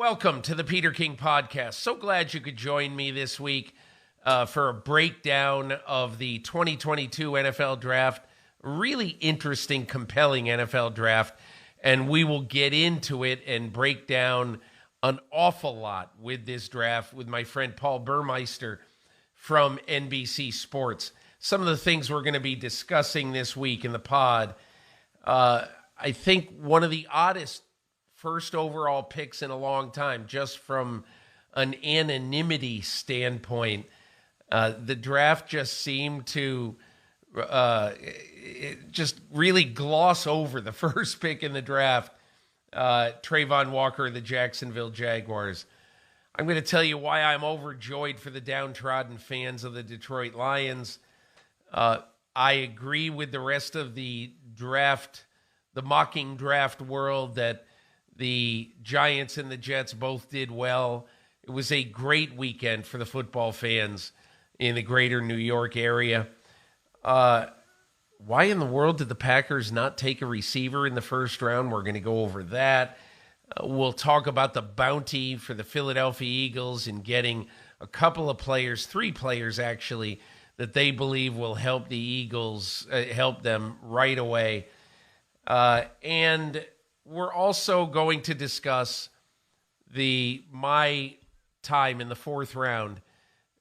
Welcome to the Peter King Podcast. So glad you could join me this week for a breakdown of the 2022 NFL Draft. Really interesting, compelling NFL Draft. And we will get into it and break down an awful lot with this draft with my friend Paul Burmeister from NBC Sports. Some of the things we're going to be discussing this week in the pod. I think one of the oddest first overall picks in a long time, just from an anonymity standpoint. The draft just seemed to just really gloss over the first pick in the draft, Trayvon Walker of the Jacksonville Jaguars. I'm going to tell you why I'm overjoyed for the downtrodden fans of the Detroit Lions. I agree with the rest of the draft, the mocking draft world, that the Giants and the Jets both did well. It was a great weekend for the football fans in the greater New York area. Why in the world did the Packers not take a receiver in the first round? We're going to go over that. We'll talk about the bounty for the Philadelphia Eagles in getting a couple of players, 3 players actually, that they believe will help the Eagles, help them right away. And we're also going to discuss my time in the 4th round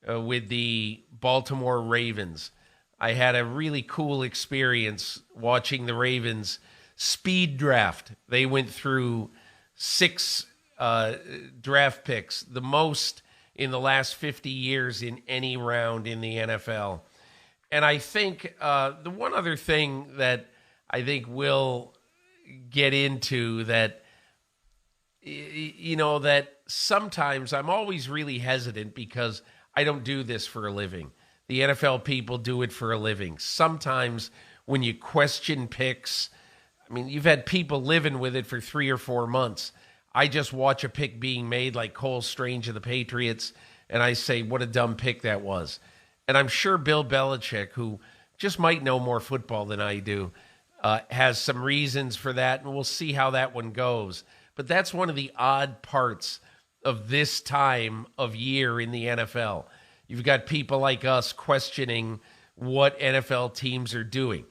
with the Baltimore Ravens. I had a really cool experience watching the Ravens speed draft. They went through 6 draft picks, the most in the last 50 years in any round in the NFL. And I think the one other thing that I think we'll get into that, that sometimes I'm always really hesitant because I don't do this for a living. The NFL people do it for a living. Sometimes when you question picks, I mean, you've had people living with it for 3 or 4 months. I just watch a pick being made like Cole Strange of the Patriots, and I say, what a dumb pick that was. And I'm sure Bill Belichick, who just might know more football than I do, has some reasons for that, and we'll see how that one goes. But that's one of the odd parts of this time of year in the NFL. You've got people like us questioning what NFL teams are doing.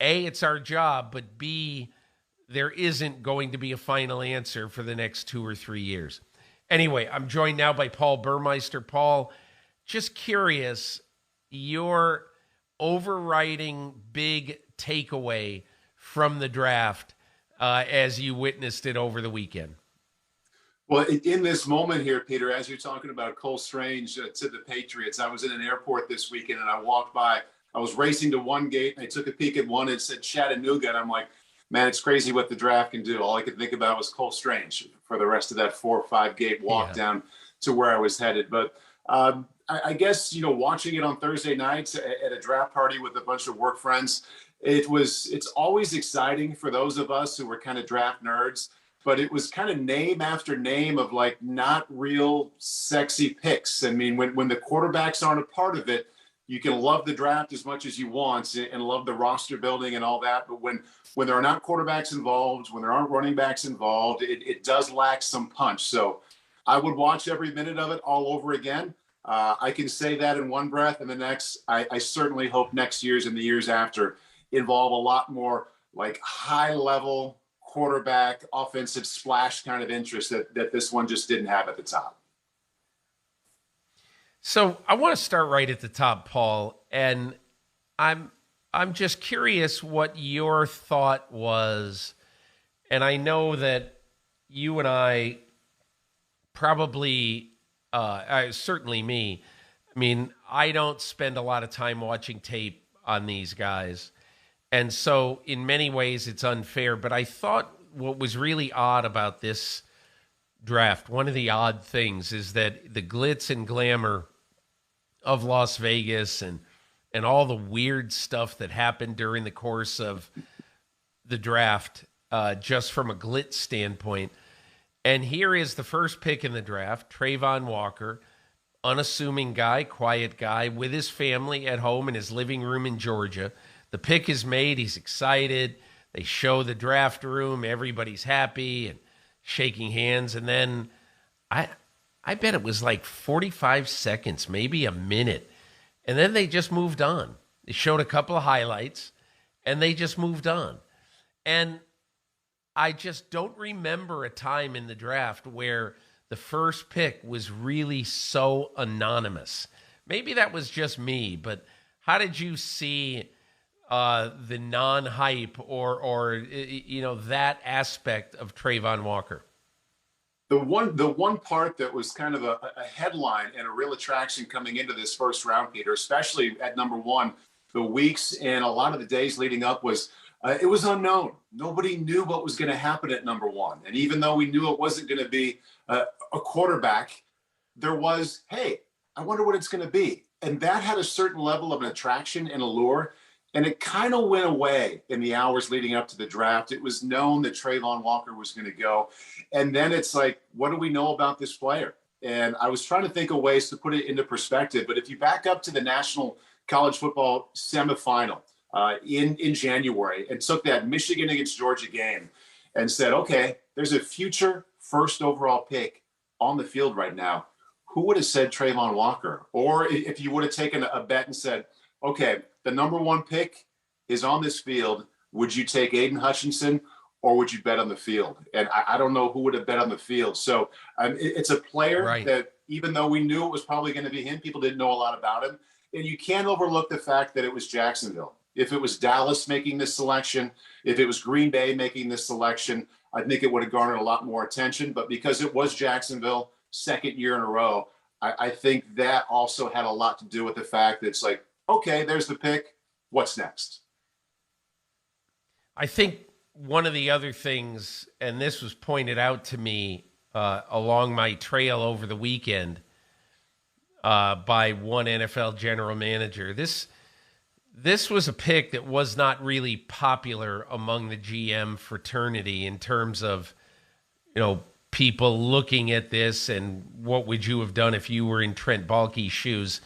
A, it's our job, but B, there isn't going to be a final answer for the next 2 or 3 years. Anyway, I'm joined now by Paul Burmeister. Paul, just curious, your overriding big takeaway from the draft as you witnessed it over the weekend? Well, in this moment here, Peter, as you're talking about Cole Strange to the Patriots, I was in an airport this weekend and I walked by. I was racing to one gate and I took a peek at one and it said Chattanooga. And I'm like, man, it's crazy what the draft can do. All I could think about was Cole Strange for the rest of that 4 or 5 gate walk down to where I was headed. But I guess, watching it on Thursday nights at a draft party with a bunch of work friends, it's always exciting for those of us who were kind of draft nerds, but it was kind of name after name of like not real sexy picks. I mean, when the quarterbacks aren't a part of it, you can love the draft as much as you want and love the roster building and all that. But when there are not quarterbacks involved, when there aren't running backs involved, it does lack some punch. So I would watch every minute of it all over again. I can say that in one breath, and the next, I certainly hope next year's and the years after involve a lot more like high level quarterback offensive splash kind of interest that this one just didn't have at the top. So I want to start right at the top, Paul, and I'm just curious what your thought was. And I know that you and I probably, certainly me, I mean, I don't spend a lot of time watching tape on these guys. And so in many ways it's unfair, but I thought what was really odd about this draft, one of the odd things is that the glitz and glamour of Las Vegas and all the weird stuff that happened during the course of the draft, just from a glitz standpoint. And here is the first pick in the draft, Trayvon Walker, unassuming guy, quiet guy, with his family at home in his living room in Georgia. The pick is made. He's excited. They show the draft room. Everybody's happy and shaking hands. And then I I bet it was like 45 seconds, maybe a minute. And then they just moved on. They showed a couple of highlights and they just moved on. And I just don't remember a time in the draft where the first pick was really so anonymous. Maybe that was just me, but how did you see the non-hype or that aspect of Trayvon Walker? The one part that was kind of a headline and a real attraction coming into this first round, Peter, especially at number one, the weeks and a lot of the days leading up was it was unknown. Nobody knew what was going to happen at number one. And even though we knew it wasn't going to be a quarterback, there was, hey, I wonder what it's going to be. And that had a certain level of an attraction and allure. And it kind of went away in the hours leading up to the draft. It was known that Trayvon Walker was going to go. And then it's like, what do we know about this player? And I was trying to think of ways to put it into perspective. But if you back up to the National College Football semifinal in January and took that Michigan against Georgia game and said, okay, there's a future first overall pick on the field right now, who would have said Trayvon Walker? Or if you would have taken a bet and said, okay, the number one pick is on this field, would you take Aiden Hutchinson or would you bet on the field? And I don't know who would have bet on the field. So it's a player that even though we knew it was probably going to be him, people didn't know a lot about him. And you can't overlook the fact that it was Jacksonville. If it was Dallas making this selection, if it was Green Bay making this selection, I think it would have garnered a lot more attention. But because it was Jacksonville, second year in a row, I think that also had a lot to do with the fact that it's like, okay, there's the pick. What's next? I think one of the other things, and this was pointed out to me along my trail over the weekend by one NFL general manager, this was a pick that was not really popular among the GM fraternity in terms of, people looking at this and what would you have done if you were in Trent Baalke's shoes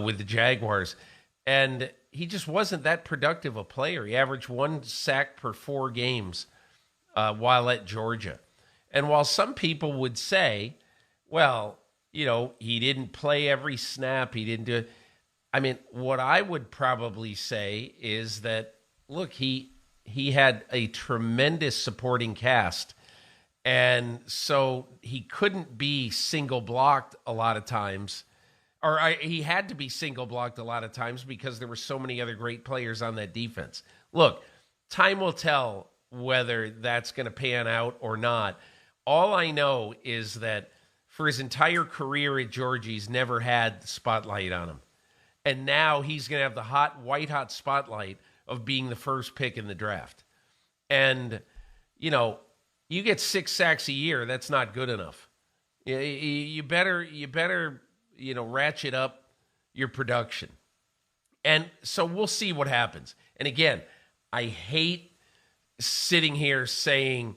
with the Jaguars. And he just wasn't that productive a player. He averaged 1 sack per 4 games while at Georgia. And while some people would say, well, he didn't play every snap, he didn't do it. I mean, what I would probably say is that, look, he had a tremendous supporting cast. And so he couldn't be single blocked a lot of times. He had to be single blocked a lot of times because there were so many other great players on that defense. Look, time will tell whether that's going to pan out or not. All I know is that for his entire career at Georgia, he's never had the spotlight on him. And now he's going to have the white hot spotlight of being the first pick in the draft. And, you get 6 sacks a year, that's not good enough. You better ratchet up your production. And so we'll see what happens. And again, I hate sitting here saying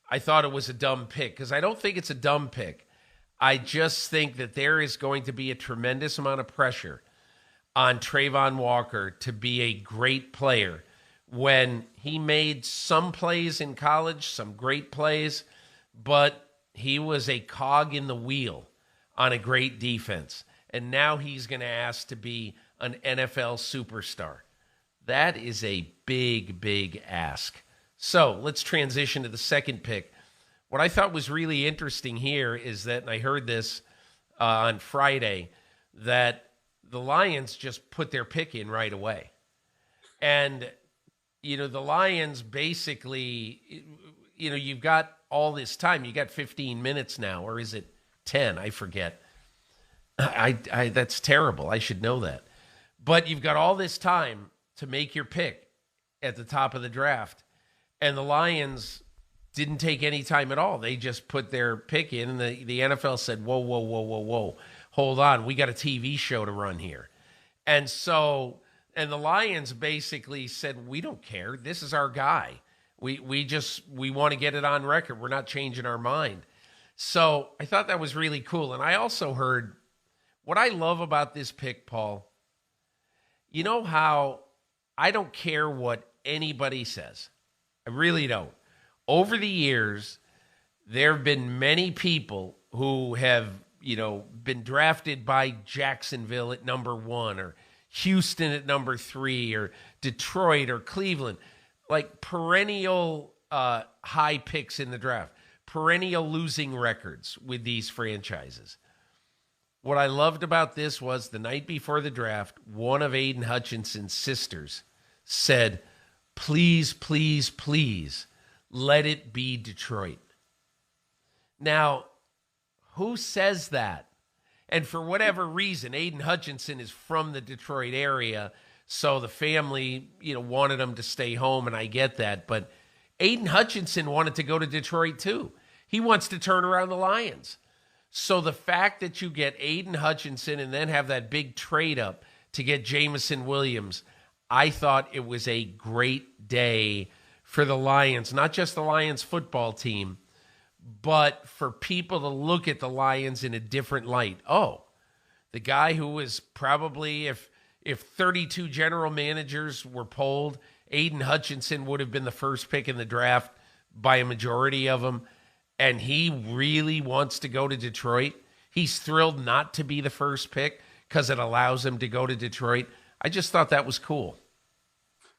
I thought it was a dumb pick because I don't think it's a dumb pick. I just think that there is going to be a tremendous amount of pressure on Trayvon Walker to be a great player when he made some plays in college, some great plays, but he was a cog in the wheel on a great defense. And now he's going to ask to be an NFL superstar. That is a big, big ask. So let's transition to the second pick. What I thought was really interesting here is that, and I heard this on Friday, that the Lions just put their pick in right away. And, the Lions basically, you've got all this time. You got 15 minutes now, or is it 10? I forget. I that's terrible. I should know that. But you've got all this time to make your pick at the top of the draft. And the Lions didn't take any time at all. They just put their pick in, and the NFL said, whoa. Hold on, we got a TV show to run here. And the Lions basically said, we don't care. This is our guy. We want to get it on record. We're not changing our mind. So I thought that was really cool. And I also heard what I love about this pick, Paul. You know how I don't care what anybody says. I really don't. Over the years, there have been many people who have, been drafted by Jacksonville at number 1 or Houston at number 3 or Detroit or Cleveland, like perennial high picks in the draft, perennial losing records with these franchises. What I loved about this was the night before the draft, one of Aiden Hutchinson's sisters said, please, please, please, let it be Detroit. Now, who says that? And for whatever reason, Aiden Hutchinson is from the Detroit area, so the family, wanted him to stay home, and I get that. But Aiden Hutchinson wanted to go to Detroit too. He wants to turn around the Lions. So the fact that you get Aiden Hutchinson and then have that big trade up to get Jameson Williams, I thought it was a great day for the Lions, not just the Lions football team, but for people to look at the Lions in a different light. Oh, the guy who was probably, if 32 general managers were polled, Aiden Hutchinson would have been the first pick in the draft by a majority of them. And he really wants to go to Detroit. He's thrilled not to be the first pick because it allows him to go to Detroit. I just thought that was cool.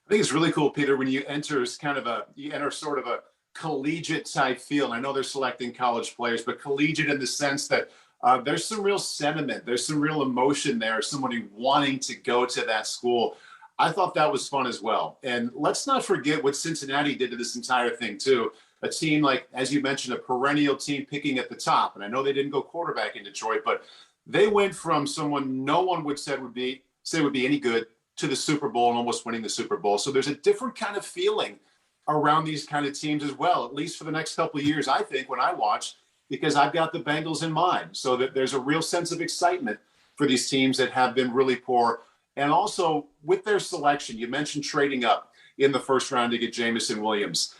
I think it's really cool, Peter, when you enter sort of a collegiate type feel. And I know they're selecting college players, but collegiate in the sense that there's some real sentiment. There's some real emotion there. Somebody wanting to go to that school. I thought that was fun as well. And let's not forget what Cincinnati did to this entire thing too. A team like, as you mentioned, a perennial team picking at the top. And I know they didn't go quarterback in Detroit, but they went from someone no one would say would be any good to the Super Bowl and almost winning the Super Bowl. So there's a different kind of feeling around these kind of teams as well, at least for the next couple of years, I think, when I watch, because I've got the Bengals in mind. So that there's a real sense of excitement for these teams that have been really poor. And also with their selection, you mentioned trading up in the first round to get Jameson Williams.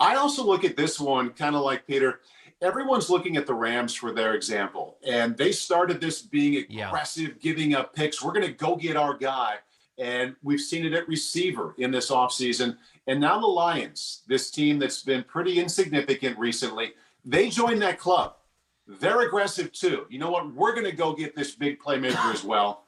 I also look at this one kind of like Peter. Everyone's looking at the Rams for their example, and they started this being aggressive, giving up picks. We're going to go get our guy, and we've seen it at receiver in this offseason. And now the Lions, this team that's been pretty insignificant recently, they joined that club. They're aggressive too. You know what? We're going to go get this big playmaker as well.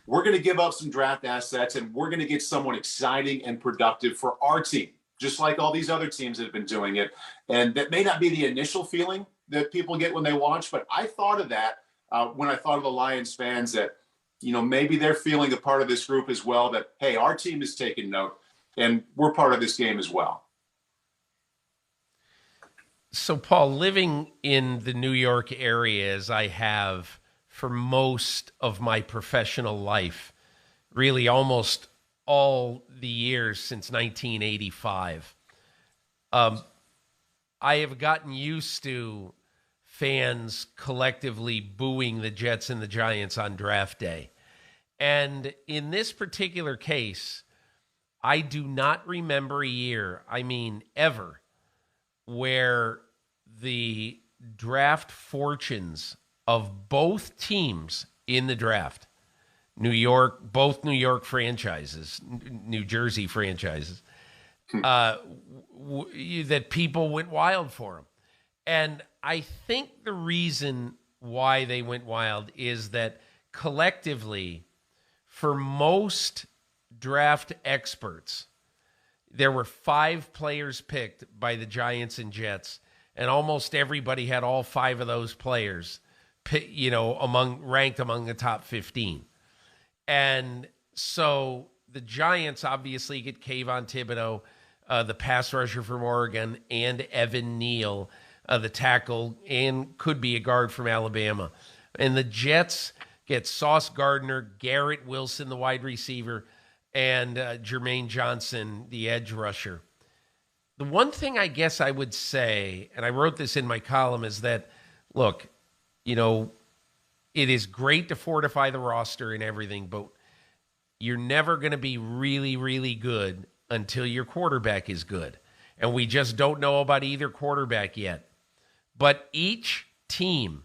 We're going to give up some draft assets, and we're going to get someone exciting and productive for our team, just like all these other teams that have been doing it. And that may not be the initial feeling that people get when they watch, but I thought of that when I thought of the Lions fans, that, maybe they're feeling a part of this group as well, that, hey, our team is taking note and we're part of this game as well. So, Paul, living in the New York area as I have for most of my professional life, really almost all the years since 1985, I have gotten used to fans collectively booing the Jets and the Giants on draft day. And in this particular case, I do not remember a year, ever, where the draft fortunes of both teams in the draft, both New York franchises, New Jersey franchises, that people went wild for them. And I think the reason why they went wild is that collectively, for most draft experts, there were 5 players picked by the Giants and Jets, and almost everybody had all 5 of those players, ranked among the top 15. And so the Giants obviously get Kayvon Thibodeau, the pass rusher from Oregon, and Evan Neal, the tackle, and could be a guard from Alabama. And the Jets get Sauce Gardner, Garrett Wilson, the wide receiver, and Jermaine Johnson, the edge rusher. The one thing I guess I would say, and I wrote this in my column, is that, look, it is great to fortify the roster and everything, but you're never going to be really, really good until your quarterback is good. And we just don't know about either quarterback yet. But each team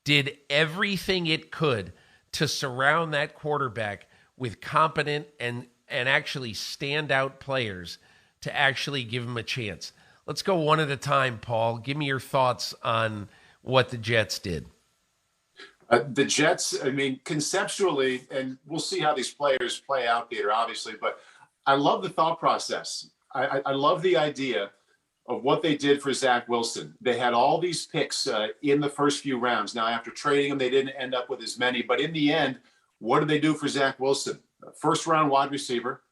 did everything it could to surround that quarterback with competent and actually standout players to actually give him a chance. Let's go one at a time, Paul. Give me your thoughts on what the Jets did. The Jets, I mean, conceptually, and we'll see how these players play out, Peter, obviously, but I love the thought process. I love the idea of what they did for Zach Wilson. They had all these picks in the first few rounds. Now, after trading him, they didn't end up with as many, but in the end, what did they do for Zach Wilson? First round wide receiver,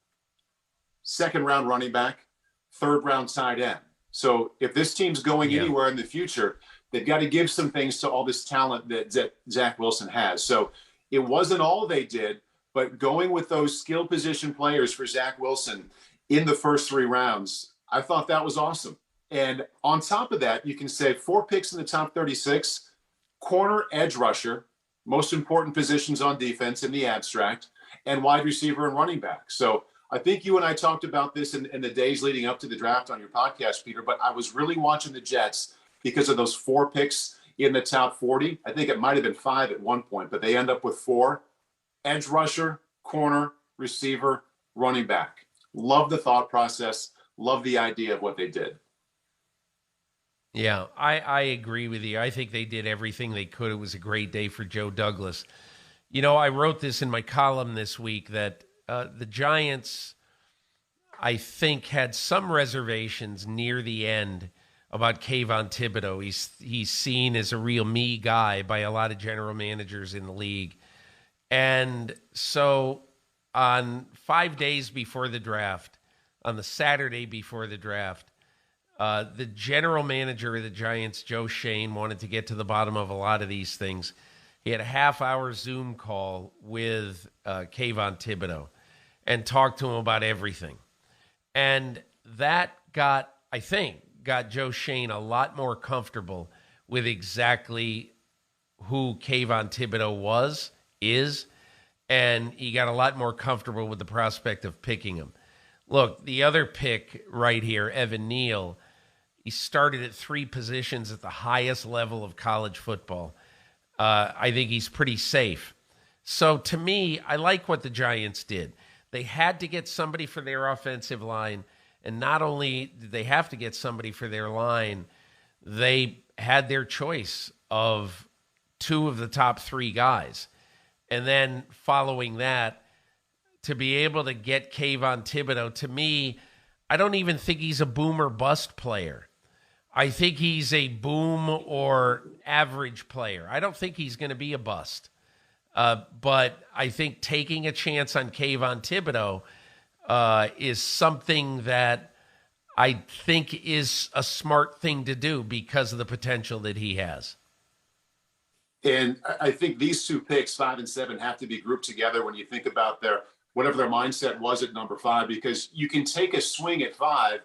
second round running back, third round tight end. So if this team's going anywhere in the future, they've got to give some things to all this talent that Zach Wilson has. So it wasn't all they did, but going with those skill position players for Zach Wilson in the first 3 rounds, I thought that was awesome. And on top of that, you can say 4 picks in the top 36, corner, edge rusher, most important positions on defense in the abstract, and wide receiver and running back. So I think you and I talked about this in the days leading up to the draft on your podcast, Peter, but I was really watching the Jets because of those 4 picks in the top 40. I think it might have been 5 at one point, but they end up with 4. Edge rusher, corner, receiver, running back. Love the thought process. Love the idea of what they did. Yeah, I agree with you. I think they did everything they could. It was a great day for Joe Douglas. You know, I wrote this in my column this week that the Giants, I think, had some reservations near the end about Kayvon Thibodeau. He's seen as a real me guy by a lot of general managers in the league. And so on 5 days before the draft, on the Saturday before the draft, the general manager of the Giants, Joe Schoen, wanted to get to the bottom of a lot of these things. He had a half-hour Zoom call with Kayvon Thibodeau and talked to him about everything. And that got Joe Schoen a lot more comfortable with exactly who Kayvon Thibodeau is, and he got a lot more comfortable with the prospect of picking him. Look, the other pick right here, Evan Neal, he started at 3 positions at the highest level of college football. I think he's pretty safe. So to me, I like what the Giants did. They had to get somebody for their offensive line, and not only did they have to get somebody for their line, they had their choice of 2 of the top 3 guys. And then following that, to be able to get Kayvon Thibodeau, to me, I don't even think he's a boom or bust player. I think he's a boom or average player. I don't think he's going to be a bust. But I think taking a chance on Kayvon Thibodeau is something that I think is a smart thing to do because of the potential that he has. And I think these 2 picks, 5 and 7, have to be grouped together when you think about whatever their mindset was at number 5, because you can take a swing at 5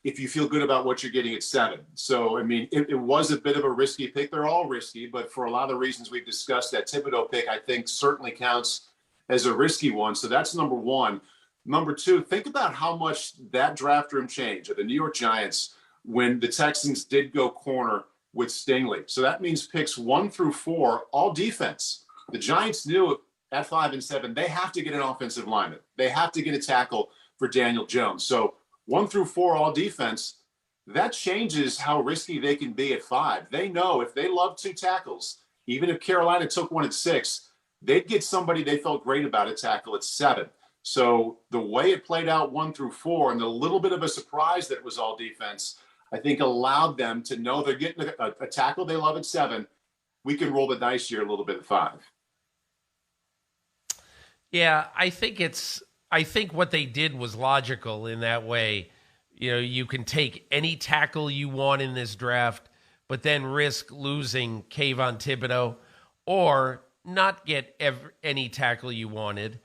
if you feel good about what you're getting at 7. So, I mean, it was a bit of a risky pick. They're all risky, but for a lot of the reasons we've discussed, that Thibodeau pick, I think, certainly counts as a risky one. So that's number 1. Number 2, think about how much that draft room changed of the New York Giants when the Texans did go corner with Stingley. So that means picks 1 through 4, all defense. The Giants knew at 5 and 7, they have to get an offensive lineman. They have to get a tackle for Daniel Jones. So 1 through 4, all defense, that changes how risky they can be at 5. They know if they love 2 tackles, even if Carolina took 1 at 6, they'd get somebody they felt great about at tackle at 7. So the way it played out 1 through 4 and the little bit of a surprise that it was all defense, I think allowed them to know they're getting a tackle they love at 7. We can roll the dice here a little bit at 5. Yeah, I think what they did was logical in that way. You know, you can take any tackle you want in this draft, but then risk losing Kayvon Thibodeau, or not get any tackle you wanted,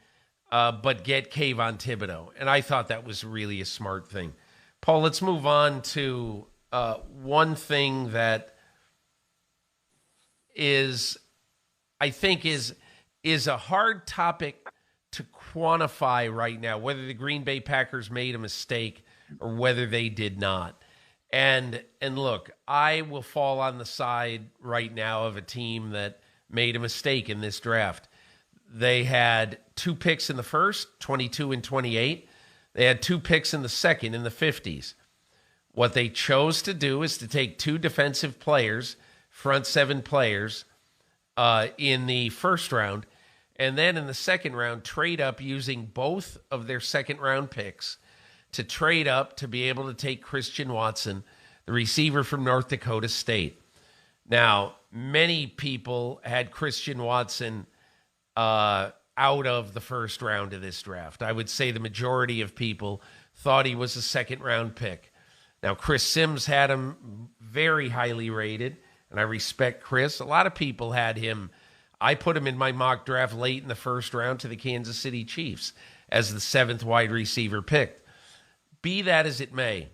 but get Kayvon Thibodeau. And I thought that was really a smart thing. Paul, let's move on to one thing that I think is a hard topic to quantify right now, whether the Green Bay Packers made a mistake or whether they did not. And look, I will fall on the side right now of a team that made a mistake in this draft. They had 2 picks in the first, 22 and 28. They had 2 picks in the second, in the 50s. What they chose to do is to take 2 defensive players, front seven players in the first round, and then in the second round, trade up using both of their second-round picks to trade up to be able to take Christian Watson, the receiver from North Dakota State. Now, many people had Christian Watson out of the first round of this draft. I would say the majority of people thought he was a second-round pick. Now, Chris Sims had him very highly rated, and I respect Chris. A lot of people had him. I put him in my mock draft late in the first round to the Kansas City Chiefs as the 7th wide receiver picked. Be that as it may,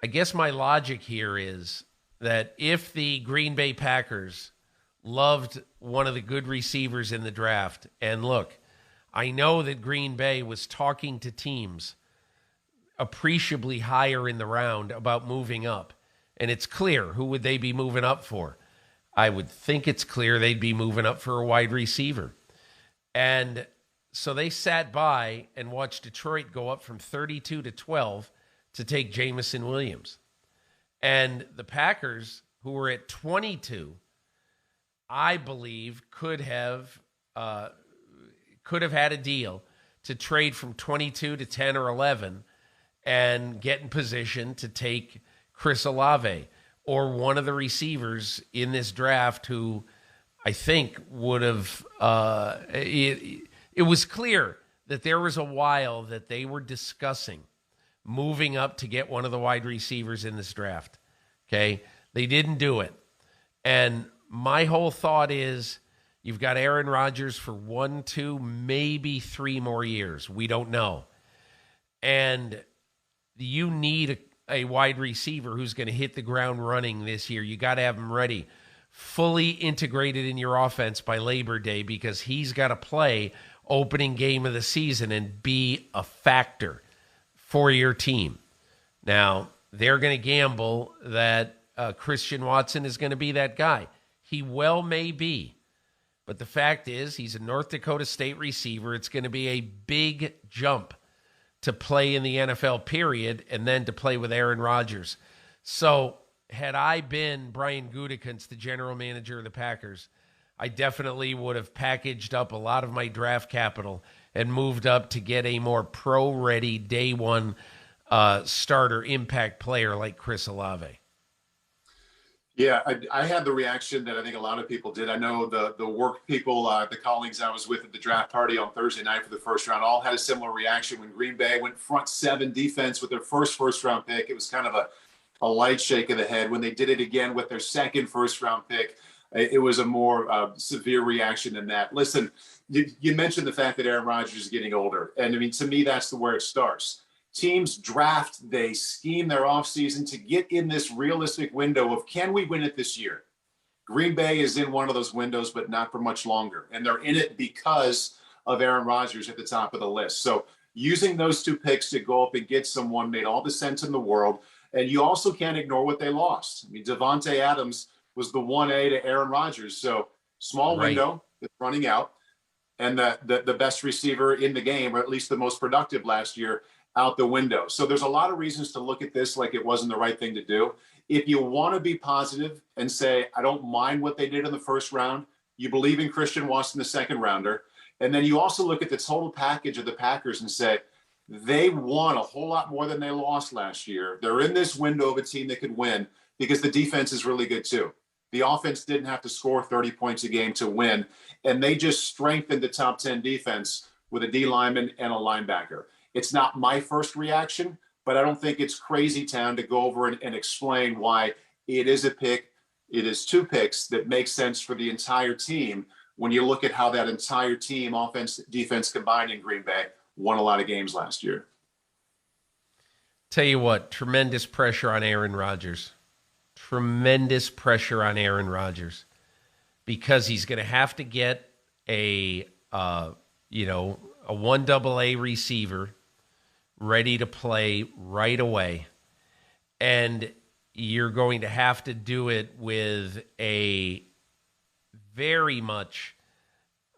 I guess my logic here is that if the Green Bay Packers loved one of the good receivers in the draft, and look, I know that Green Bay was talking to teams appreciably higher in the round about moving up, and it's clear who would they be moving up for. I would think it's clear they'd be moving up for a wide receiver. And so they sat by and watched Detroit go up from 32 to 12 to take Jamison Williams. And the Packers, who were at 22, I believe could have had a deal to trade from 22 to 10 or 11 and get in position to take Chris Olave or one of the receivers in this draft who I think would have it was clear that there was a while that they were discussing moving up to get one of the wide receivers in this draft. Okay? They didn't do it. And my whole thought is you've got Aaron Rodgers for 1, 2, maybe 3 more years. We don't know. And you need a wide receiver who's going to hit the ground running this year. You got to have him ready, fully integrated in your offense by Labor Day, because he's got to play opening game of the season and be a factor for your team. Now, they're going to gamble that Christian Watson is going to be that guy. He well may be. But the fact is, he's a North Dakota State receiver. It's going to be a big jump to play in the NFL, period, and then to play with Aaron Rodgers. So had I been Brian Gutekunst, the general manager of the Packers, I definitely would have packaged up a lot of my draft capital and moved up to get a more pro-ready day one starter impact player like Chris Olave. Yeah, I had the reaction that I think a lot of people did. I know the work people, the colleagues I was with at the draft party on Thursday night for the first round, all had a similar reaction when Green Bay went front 7 defense with their first round pick. It was kind of a light shake of the head. When they did it again with their second first round pick, it was a more severe reaction than that. Listen, you mentioned the fact that Aaron Rodgers is getting older. And I mean, to me, that's where it starts. Teams draft, they scheme their offseason to get in this realistic window of, can we win it this year? Green Bay is in one of those windows, but not for much longer. And they're in it because of Aaron Rodgers at the top of the list. So using those 2 picks to go up and get someone made all the sense in the world. And you also can't ignore what they lost. I mean, Devontae Adams was the 1A to Aaron Rodgers. So small window that's running out. And the best receiver in the game, or at least the most productive last year, out the window. So there's a lot of reasons to look at this like it wasn't the right thing to do. If you want to be positive and say, I don't mind what they did in the first round, you believe in Christian Watson, the second rounder, and then you also look at the total package of the Packers and say, they won a whole lot more than they lost last year. They're in this window of a team that could win because the defense is really good too. The offense didn't have to score 30 points a game to win, and they just strengthened the top 10 defense with a D lineman and a linebacker. It's not my first reaction, but I don't think it's crazy town to go over and explain why it is a pick. It is 2 picks that make sense for the entire team when you look at how that entire team, offense, defense combined in Green Bay, won a lot of games last year. Tell you what, tremendous pressure on Aaron Rodgers. Tremendous pressure on Aaron Rodgers because he's going to have to get a 1AA receiver ready to play right away. And you're going to have to do it with a very much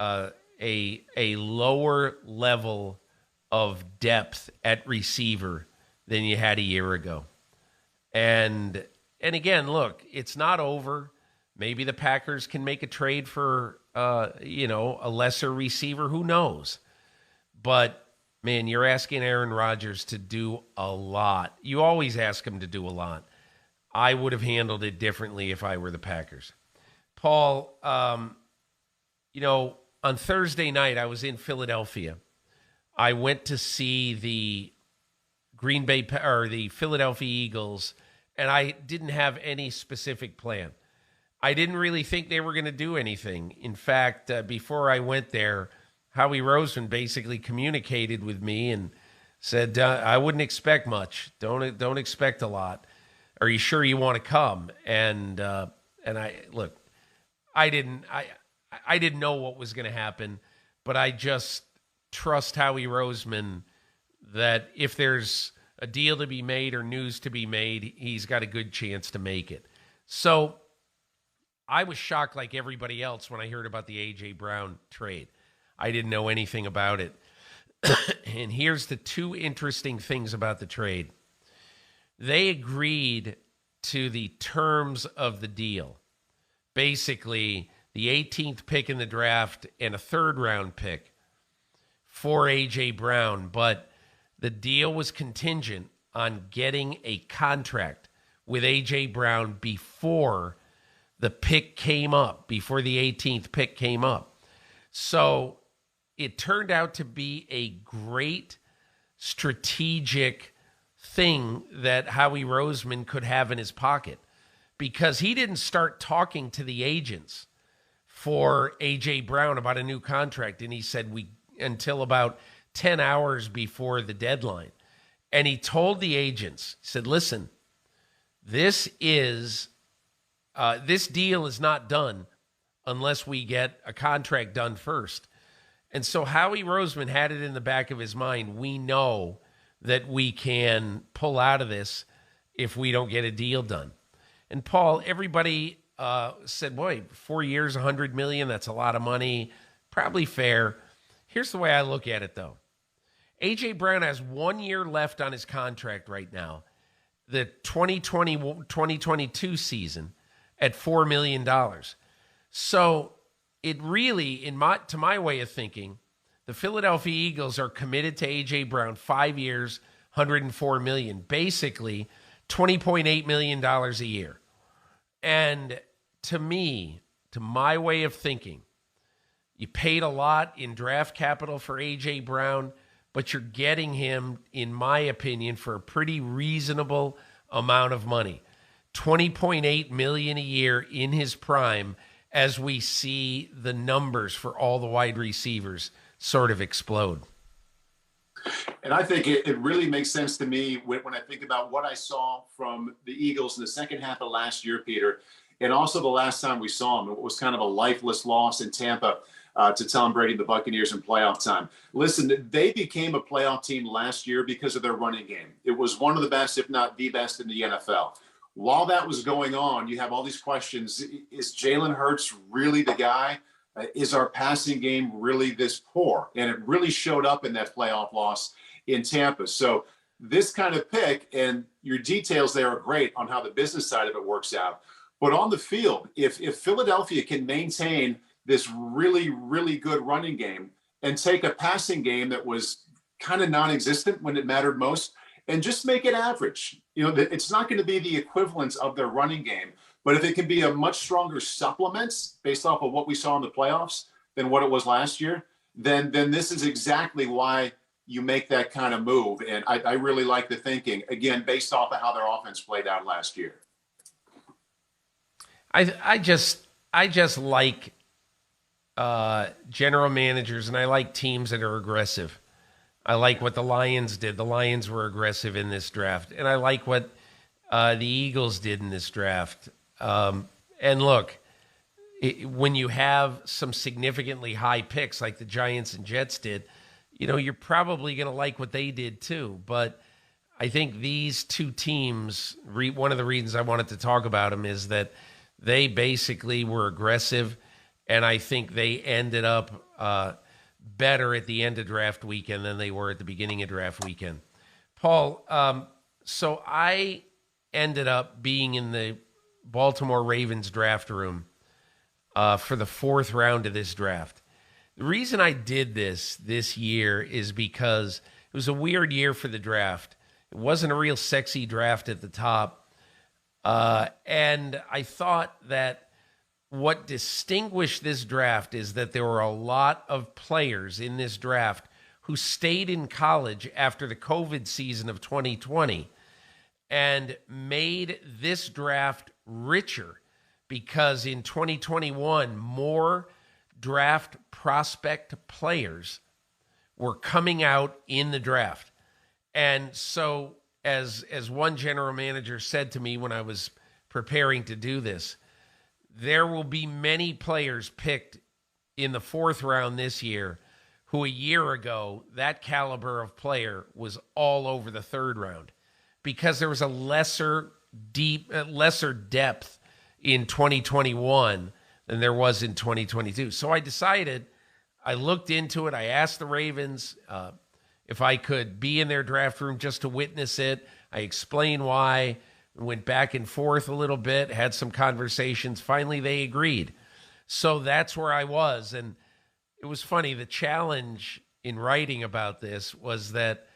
a lower level of depth at receiver than you had a year ago. And again, look, it's not over. Maybe the Packers can make a trade for, a lesser receiver. Who knows? But, man, you're asking Aaron Rodgers to do a lot. You always ask him to do a lot. I would have handled it differently if I were the Packers. Paul, on Thursday night, I was in Philadelphia. I went to see the the Philadelphia Eagles, and I didn't have any specific plan. I didn't really think they were going to do anything. In fact, before I went there, Howie Roseman basically communicated with me and said, I wouldn't expect much. Don't expect a lot. Are you sure you want to come? And I didn't know what was going to happen, but I just trust Howie Roseman that if there's a deal to be made or news to be made, he's got a good chance to make it. So I was shocked like everybody else when I heard about the A.J. Brown trade. I didn't know anything about it. And here's the two interesting things about the trade. They agreed to the terms of the deal. Basically, the 18th pick in the draft and a third-round pick for A.J. Brown, but the deal was contingent on getting a contract with A.J. Brown before the pick came up, before the 18th pick came up. So it turned out to be a great strategic thing that Howie Roseman could have in his pocket, because he didn't start talking to the agents for A.J. Brown about a new contract. And he said until about 10 hours before the deadline. And he told the agents, he said, listen, this deal is not done unless we get a contract done first. And so Howie Roseman had it in the back of his mind. We know that we can pull out of this if we don't get a deal done. And Paul, everybody said, boy, 4 years, $100 million, that's a lot of money. Probably fair. Here's the way I look at it, though. A.J. Brown has 1 year left on his contract right now. The 2020-2022 season at $4 million. So it really, to my way of thinking, the Philadelphia Eagles are committed to A.J. Brown 5 years, $104 million, basically $20.8 million a year. And to me, to my way of thinking, you paid a lot in draft capital for A.J. Brown, but you're getting him, in my opinion, for a pretty reasonable amount of money. $20.8 million a year in his prime, as we see the numbers for all the wide receivers sort of explode. And I think it really makes sense to me when I think about what I saw from the Eagles in the second half of last year, Peter, and also the last time we saw them. It was kind of a lifeless loss in Tampa to Tom Brady, the Buccaneers, in playoff time. Listen, they became a playoff team last year because of their running game. It was one of the best, if not the best, in the NFL. While that was going on, you have all these questions. Is Jalen Hurts really the guy? Is our passing game really this poor? And it really showed up in that playoff loss in Tampa. So this kind of pick, and your details there are great on how the business side of it works out. But on the field, if Philadelphia can maintain this really, really good running game and take a passing game that was kind of non-existent when it mattered most and just make it average, it's not going to be the equivalence of their running game. But if it can be a much stronger supplement based off of what we saw in the playoffs than what it was last year, then this is exactly why you make that kind of move. And I really like the thinking, again, based off of how their offense played out last year. I just like general managers, and I like teams that are aggressive. I like what the Lions did. The Lions were aggressive in this draft. And I like what the Eagles did in this draft. And look, when you have some significantly high picks like the Giants and Jets did, you're probably going to like what they did too. But I think these two teams, one of the reasons I wanted to talk about them is that they basically were aggressive, and I think they ended up better at the end of draft weekend than they were at the beginning of draft weekend. Paul, so I ended up being in the Baltimore Ravens draft room for the fourth round of this draft. The reason I did this year is because it was a weird year for the draft. It wasn't a real sexy draft at the top. And I thought that what distinguished this draft is that there were a lot of players in this draft who stayed in college after the COVID season of 2020 and made this draft richer because in 2021, more draft prospect players were coming out in the draft. And so as one general manager said to me when I was preparing to do this, there will be many players picked in the fourth round this year who a year ago, that caliber of player was all over the third round because there was a lesser depth in 2021 than there was in 2022. So I decided, I looked into it. I asked the Ravens if I could be in their draft room just to witness it. I explained why, went back and forth a little bit, had some conversations. Finally, they agreed. So that's where I was. And it was funny. The challenge in writing about this was that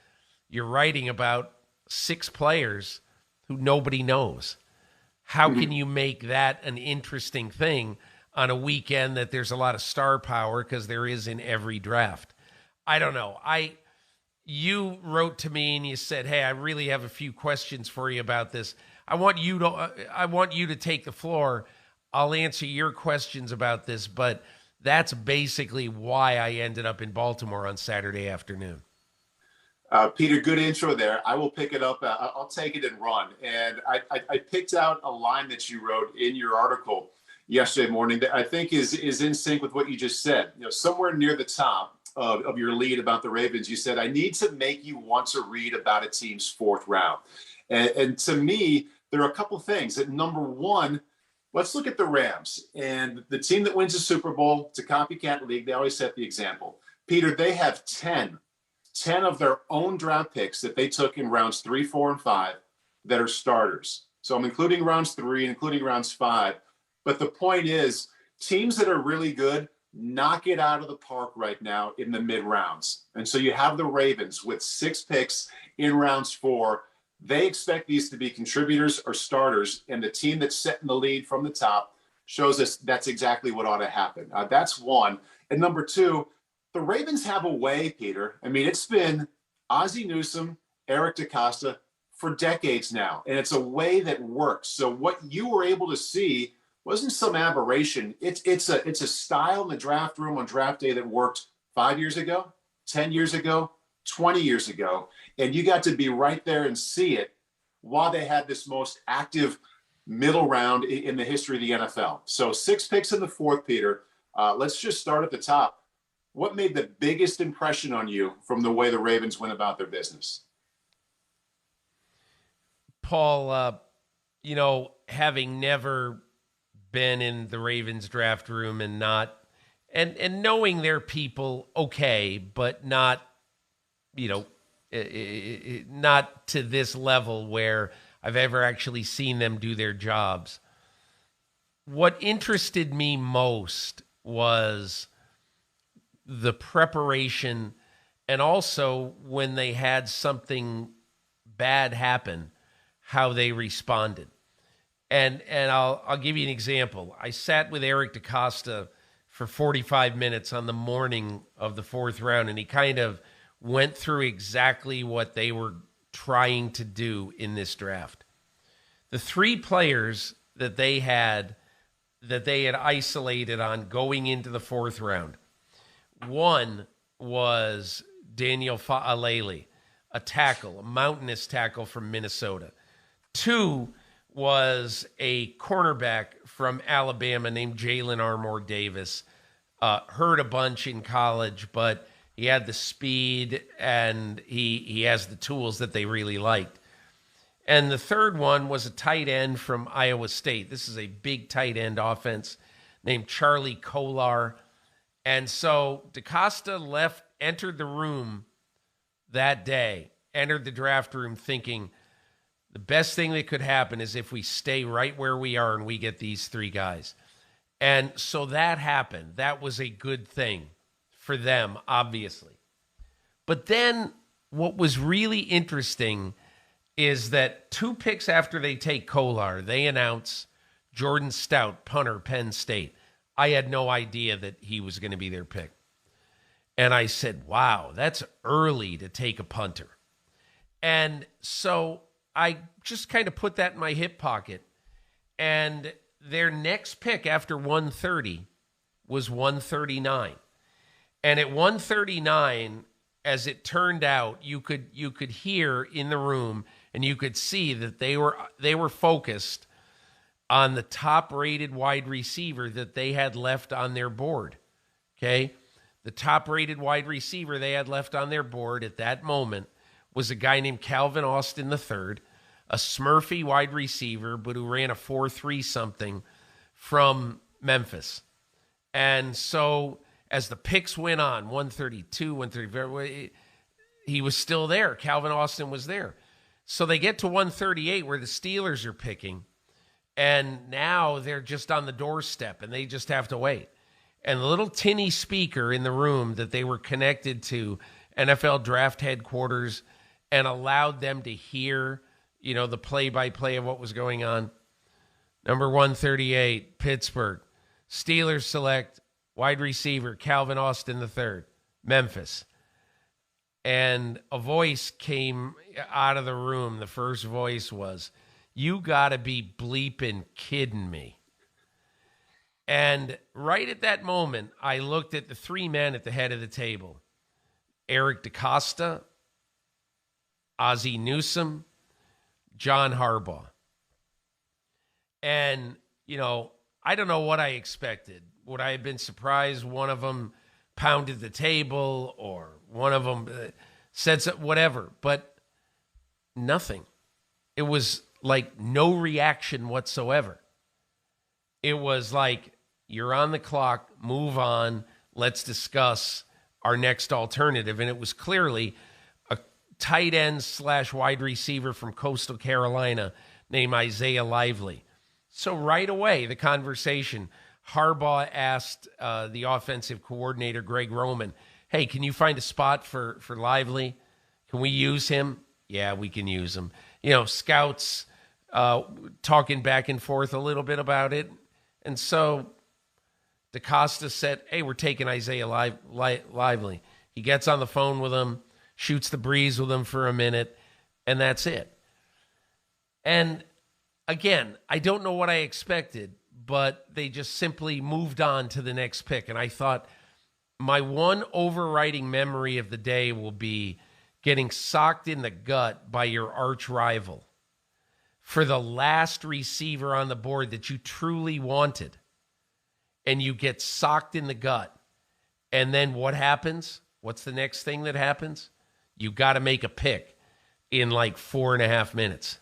you're writing about 6 players who nobody knows. How can you make that an interesting thing on a weekend that there's a lot of star power, because there is in every draft? I don't know. You wrote to me and you said, "Hey, I really have a few questions for you about this. I want you to take the floor. I'll answer your questions about this," but that's basically why I ended up in Baltimore on Saturday afternoon. Peter, good intro there. I will pick it up. I'll take it and run. And I picked out a line that you wrote in your article yesterday morning that I think is in sync with what you just said. You know, somewhere near the top of your lead about the Ravens, you said, "I need to make you want to read about a team's fourth round." And to me, there are a couple things. That number one, let's look at the Rams and the team that wins the Super Bowl. It's a copycat league. They always set the example. Peter, they have 10 of their own draft picks that they took in rounds 3, 4, and 5 that are starters. So I'm including rounds 3 and including rounds 5. But the point is, teams that are really good knock it out of the park right now in the mid rounds. And so you have the Ravens with 6 picks in rounds 4. They expect these to be contributors or starters. And the team that's setting the lead from the top shows us that's exactly what ought to happen. That's one. And number two, the Ravens have a way, Peter. I mean, it's been Ozzie Newsome, Eric DeCosta for decades now, and it's a way that works. So what you were able to see wasn't some aberration. It's a style in the draft room on draft day that worked 5 years ago, 10 years ago, 20 years ago, and you got to be right there and see it while they had this most active middle round in the history of the NFL. So 6 picks in the fourth, Peter. Let's just start at the top. What made the biggest impression on you from the way the Ravens went about their business? Paul, having never been in the Ravens draft room and knowing their people okay, but not to this level where I've ever actually seen them do their jobs. What interested me most was the preparation, and also when they had something bad happen, how they responded. And I'll give you an example. I sat with Eric DeCosta for 45 minutes on the morning of the fourth round, and he kind of went through exactly what they were trying to do in this draft. The 3 players that they had isolated on going into the fourth round. One was Daniel Fa'alele, a tackle, a mountainous tackle from Minnesota. 2 was a cornerback from Alabama named Jalen Armour Davis. Hurt a bunch in college, but he had the speed and he has the tools that they really liked. And the third one was a tight end from Iowa State. This is a big tight end offense named Charlie Kolar. And so DeCosta entered the room that day, entered the draft room thinking the best thing that could happen is if we stay right where we are and we get these 3 guys. And so that happened. That was a good thing for them, obviously. But then what was really interesting is that 2 picks after they take Kolar, they announce Jordan Stout, punter, Penn State. I had no idea that he was going to be their pick. And I said, wow, that's early to take a punter. And so I just kind of put that in my hip pocket. And their next pick after 130 was 139. And at 139, as it turned out, you could hear in the room and you could see that they were focused on the top-rated wide receiver that they had left on their board. Okay? The top-rated wide receiver they had left on their board at that moment was a guy named Calvin Austin III, a Smurfy wide receiver, but who ran a 4.3 something from Memphis. And so as the picks went on, 132, 130, he was still there. Calvin Austin was there. So they get to 138 where the Steelers are picking, and now they're just on the doorstep, and they just have to wait. And the little tinny speaker in the room that they were connected to NFL draft headquarters and allowed them to hear, the play-by-play of what was going on. Number 138, Pittsburgh. Steelers select wide receiver Calvin Austin III, Memphis. And a voice came out of the room. The first voice was, "You got to be bleeping kidding me." And right at that moment, I looked at the 3 men at the head of the table. Eric DeCosta, Ozzie Newsome, John Harbaugh. And, I don't know what I expected. Would I have been surprised one of them pounded the table or one of them said something, whatever? But nothing. It was like no reaction whatsoever. It was like, you're on the clock, move on, let's discuss our next alternative. And it was clearly a tight end / wide receiver from Coastal Carolina named Isaiah Lively. So right away, the conversation, Harbaugh asked the offensive coordinator, Greg Roman, hey, can you find a spot for Lively? Can we use him? Yeah, we can use him. Scouts talking back and forth a little bit about it. And so DeCosta said, hey, we're taking Isaiah Lively. He gets on the phone with him, shoots the breeze with him for a minute, and that's it. And again, I don't know what I expected, but they just simply moved on to the next pick. And I thought my one overriding memory of the day will be getting socked in the gut by your arch rival for the last receiver on the board that you truly wanted. And you get socked in the gut. And then what happens? What's the next thing that happens? You got to make a pick in like 4.5 minutes.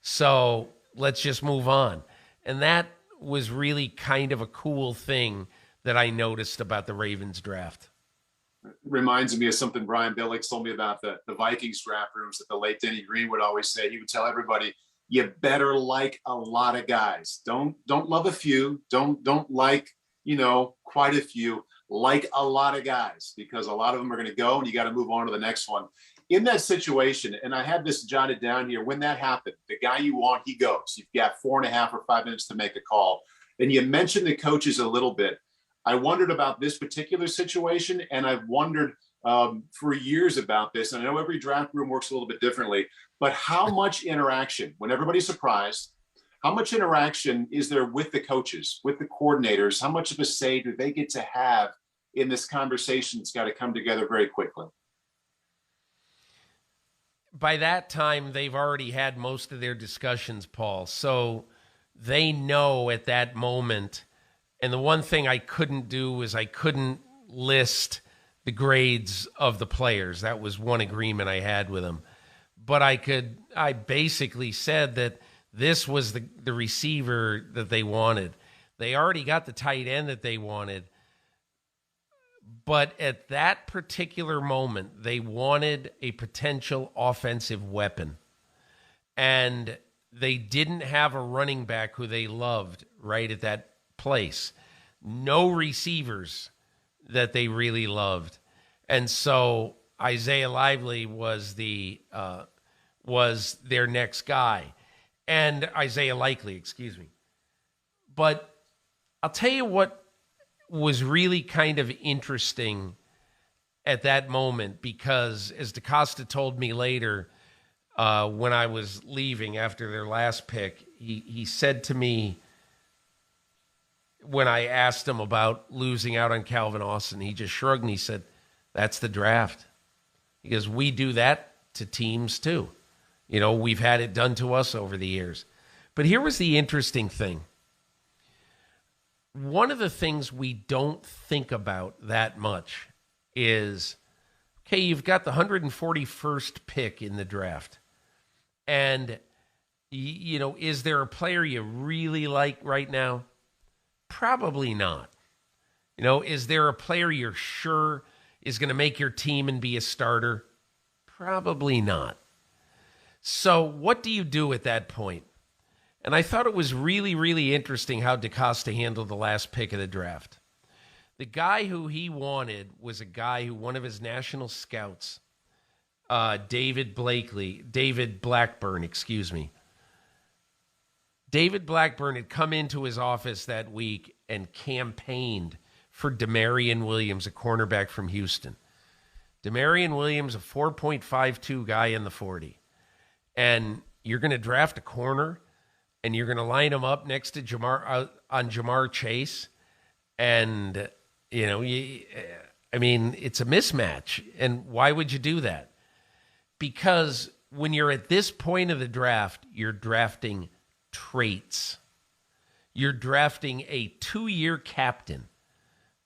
So let's just move on. And that was really kind of a cool thing that I noticed about the Ravens draft. Reminds me of something Brian Billick told me about the Vikings draft rooms that the late Denny Green would always say. He would tell everybody, you better like a lot of guys. Don't love a few. Don't like, quite a few. Like a lot of guys, because a lot of them are going to go and you got to move on to the next one. In that situation, and I had this jotted down here, when that happened, the guy you want, he goes. You've got 4.5 or 5 minutes to make a call. And you mentioned the coaches a little bit. I wondered about this particular situation, and I've wondered for years about this. And I know every draft room works a little bit differently, but how much interaction, when everybody's surprised, how much interaction is there with the coaches, with the coordinators? How much of a say do they get to have in this conversation? It's got to come together very quickly. By that time, they've already had most of their discussions, Paul. So they know at that moment. And the one thing I couldn't do is I couldn't list the grades of the players. That was one agreement I had with them. But I basically said that this was the receiver that they wanted. They already got the tight end that they wanted. But at that particular moment, they wanted a potential offensive weapon. And they didn't have a running back who they loved right at that place. no receivers that they really loved. And so Isaiah Lively was their next guy. And Isaiah Likely, excuse me. But I'll tell you what was really kind of interesting at that moment, because as DaCosta told me later, when I was leaving after their last pick, he said to me, when I asked him about losing out on Calvin Austin, he just shrugged and he said, that's the draft. Because we do that to teams too. You know, we've had it done to us over the years. But here was the interesting thing. One of the things we don't think about that much is, okay, you've got the 141st pick in the draft. And, you know, is there a player you really like right now? Probably not. You know, is there a player you're sure is going to make your team and be a starter? Probably not. So what do you do at that point? And I thought it was really, really interesting how DaCosta handled the last pick of the draft. The guy who he wanted was a guy who one of his national scouts, David Blackburn, David Blackburn had come into his office that week and campaigned for Demarion Williams, a cornerback from Houston. Demarion Williams, a 4.52 guy in the 40. And you're going to draft a corner, and you're going to line him up next to Jamar Chase. And, you know, it's a mismatch. And why would you do that? Because when you're at this point of the draft, you're drafting traits. You're drafting a 2-year captain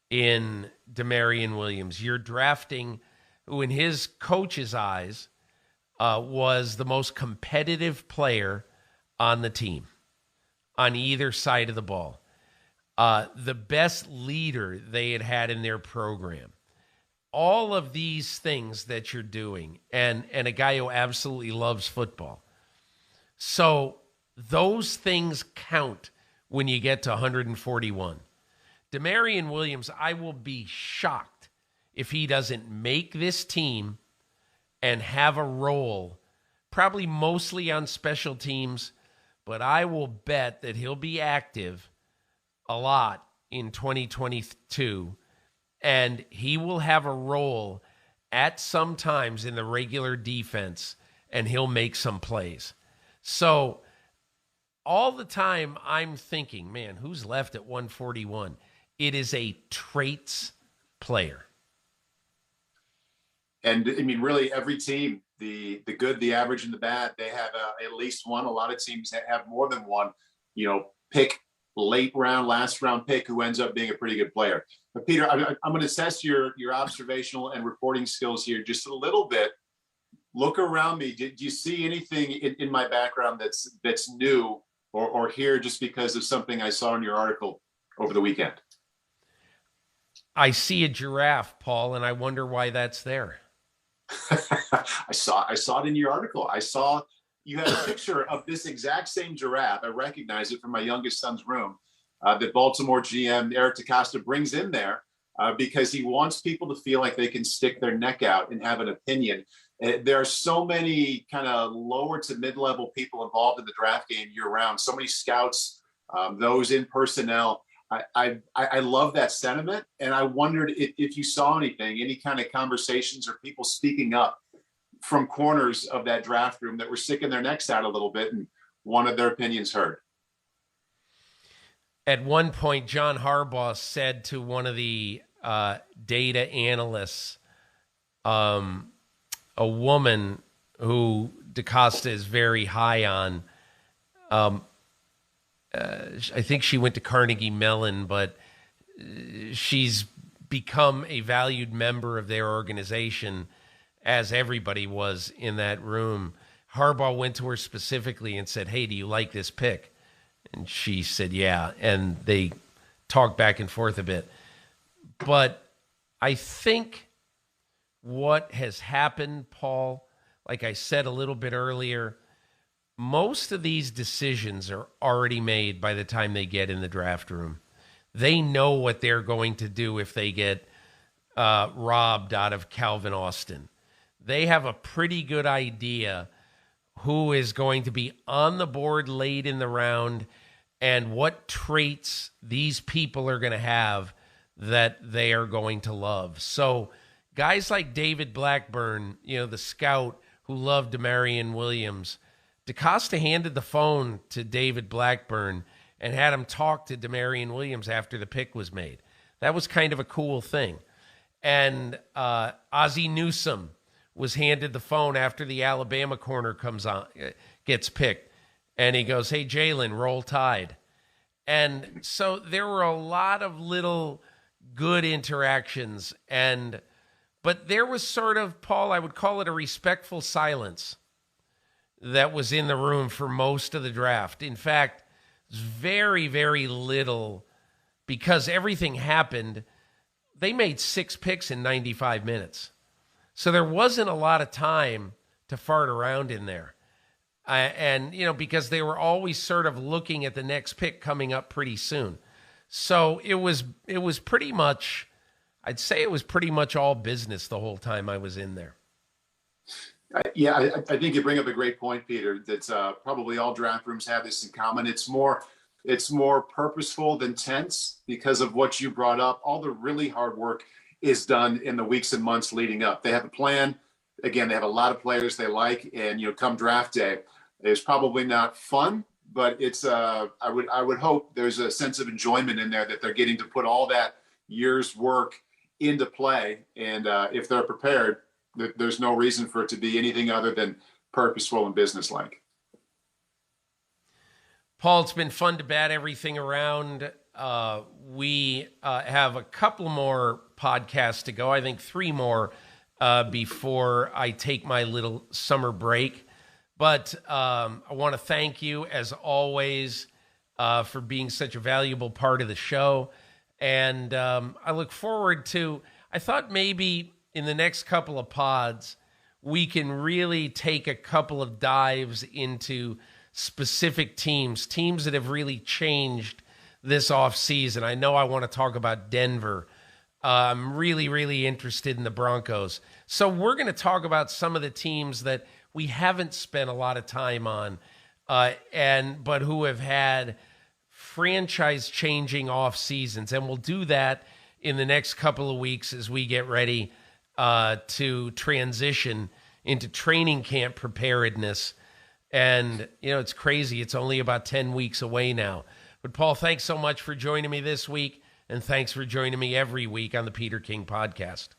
in Demarion Williams. You're drafting who, in his coach's eyes, was the most competitive player on the team, on either side of the ball. The best leader they had had in their program. All of these things that you're doing, and a guy who absolutely loves football. So those things count when you get to 141. Demarion Williams, I will be shocked if he doesn't make this team and have a role, probably mostly on special teams, but I will bet that he'll be active a lot in 2022, and he will have a role at some times in the regular defense, and he'll make some plays. So all the time I'm thinking, man, who's left at 141? It is a traits player. And I mean, really every team, the good, the average, and the bad, they have at least one. A lot of teams have more than one, pick, late round, last round pick who ends up being a pretty good player. But Peter, I'm going to test your observational and reporting skills here just a little bit. Look around me. Do you see anything in my background that's new or here just because of something I saw in your article over the weekend? I see a giraffe, Paul, and I wonder why that's there. I saw it in your article. I saw you had a picture of this exact same giraffe. I recognize it from my youngest son's room that Baltimore GM Eric DaCosta brings in there because he wants people to feel like they can stick their neck out and have an opinion. There are so many kind of lower to mid-level people involved in the draft game year-round, so many scouts, those in personnel. I love that sentiment, and I wondered if you saw anything, any kind of conversations or people speaking up from corners of that draft room that were sticking their necks out a little bit and wanted their opinions heard. At one point, John Harbaugh said to one of the data analysts, a woman who DaCosta is very high on, I think she went to Carnegie Mellon, but she's become a valued member of their organization, as everybody was in that room. Harbaugh went to her specifically and said, "Hey, do you like this pick?" And she said, "Yeah." And they talked back and forth a bit. But I think what has happened, Paul, like I said a little bit earlier, most of these decisions are already made by the time they get in the draft room. they know what they're going to do if they get robbed out of Calvin Austin. They have a pretty good idea who is going to be on the board late in the round and what traits these people are going to have that they are going to love. So guys like David Blackburn, the scout who loved Demarion Williams, DeCosta handed the phone to David Blackburn and had him talk to Demarion Williams after the pick was made. That was kind of a cool thing. And Ozzie Newsome was handed the phone after the Alabama corner gets picked. And he goes, "Hey, Jalen, roll Tide." And so there were a lot of little good interactions. But there was sort of, Paul, I would call it a respectful silence that was in the room for most of the draft. In fact, very, very little, because everything happened. They made 6 picks in 95 minutes. So there wasn't a lot of time to fart around in there. Because they were always sort of looking at the next pick coming up pretty soon. So it was pretty much, I'd say it was pretty much all business the whole time I was in there. I think you bring up a great point, Peter, that probably all draft rooms have this in common. It's more purposeful than tense because of what you brought up. All the really hard work is done in the weeks and months leading up. They have a plan. Again, they have a lot of players they like, and come draft day, it's probably not fun, but it's I would hope there's a sense of enjoyment in there that they're getting to put all that year's work into play. And if they're prepared, there's no reason for it to be anything other than purposeful and businesslike. Paul, it's been fun to bat everything around. We have a couple more podcasts to go. I think 3 more before I take my little summer break. But I want to thank you, as always, for being such a valuable part of the show. And I look forward to, I thought maybe in the next couple of pods, we can really take a couple of dives into specific teams that have really changed this offseason. I know I want to talk about Denver. I'm really, really interested in the Broncos. So we're going to talk about some of the teams that we haven't spent a lot of time on, but who have had franchise-changing off seasons, and we'll do that in the next couple of weeks as we get ready to transition into training camp preparedness. And it's crazy; it's only about 10 weeks away now. But Paul, thanks so much for joining me this week, and thanks for joining me every week on the Peter King Podcast.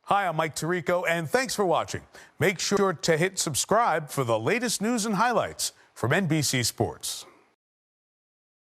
Hi, I'm Mike Tirico, and thanks for watching. Make sure to hit subscribe for the latest news and highlights from NBC Sports.